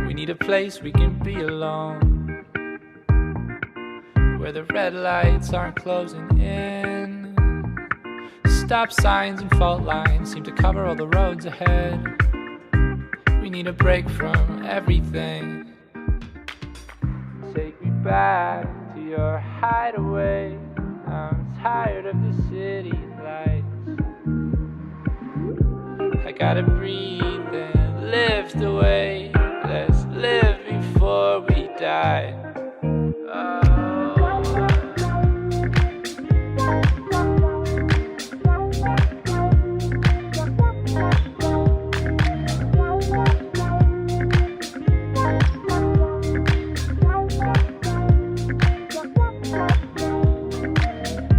We need a place we can be alone, where the red lights aren't closing in. Stop signs and fault lines seem to cover all the roads ahead. We need a break from everything. Take me back to your hideaway. I'm tired of the city lights. I gotta breathe and lift away. Let's live before we die.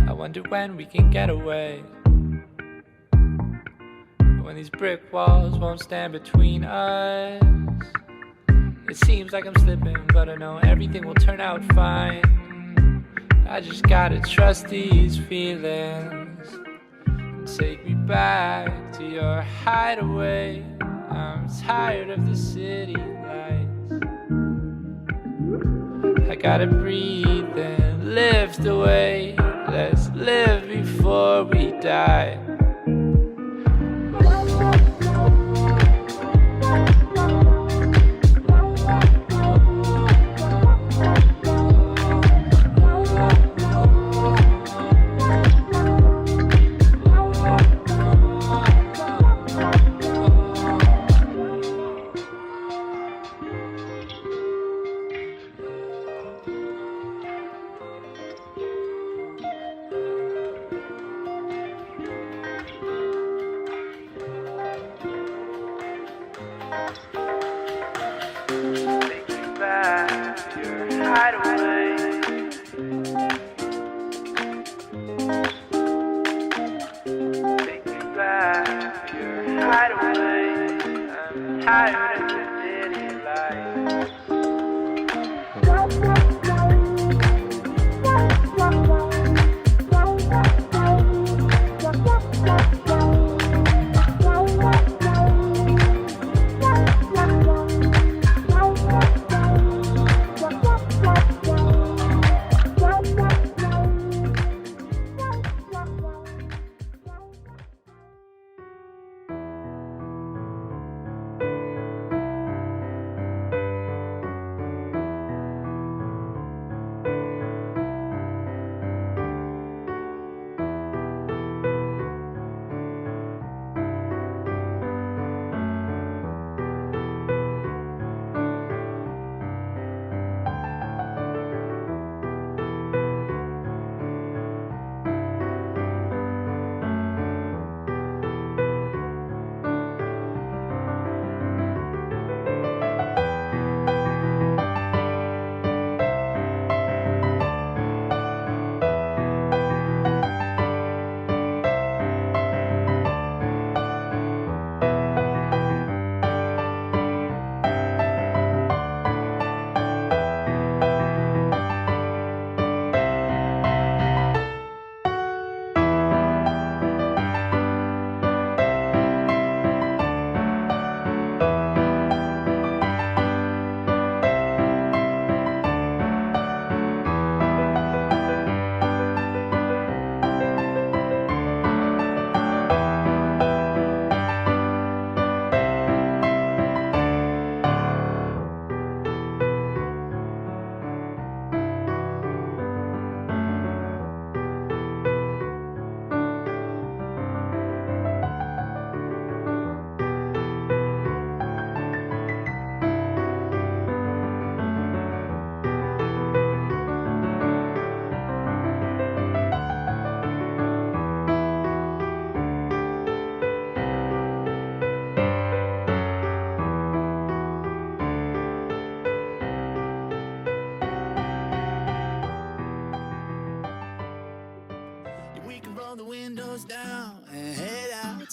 I wonder when we can get away, when these brick walls won't stand between us. It seems like I'm slipping, but I know everything will turn out fine. I just gotta trust these feelings. Take me back to your hideaway. I'm tired of the city lights. I gotta breathe and lift away. Let's live before we die.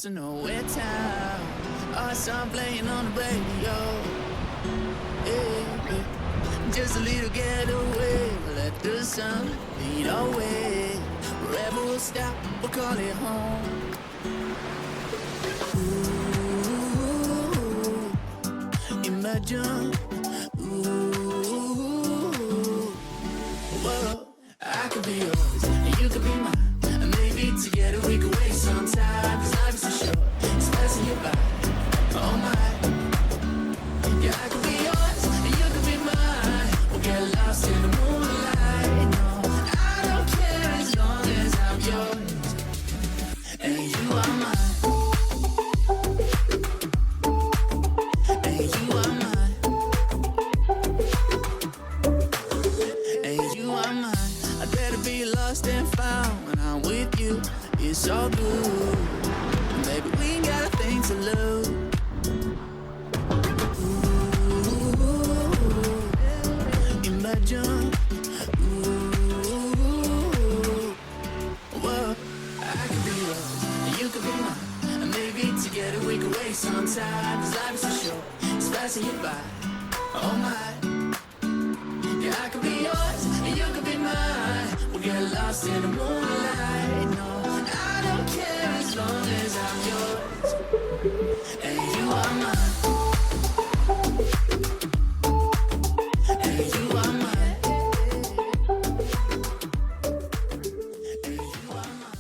To nowhere town, our song playing on the radio. Yeah, yeah. Just a little getaway, let the sun lead our way. Wherever we'll stop, we'll call it home. Ooh, imagine. Ooh, whoa, I could be yours and you could be mine, and maybe together we could waste some time. 'Cause life is so short, it's passing you by. Oh my, yeah, I could be yours and you could be mine. We'll get lost in the moonlight. No, I don't care as long as I'm yours and you are mine. And you are mine. And you are mine. I'd rather be lost and found when I'm with you. It's all good. And baby, we ain't got a thing to lose. Ooh, imagine. Ooh, whoa, I could be yours and you could be mine, and maybe together we could waste some time. 'Cause life is so short, it's passing you by. Oh my, yeah, I could be yours and you could be mine. We'll get lost in the moonlight. No, I don't care as long as I'm yours and you are mine. And you are mine. And you are mine.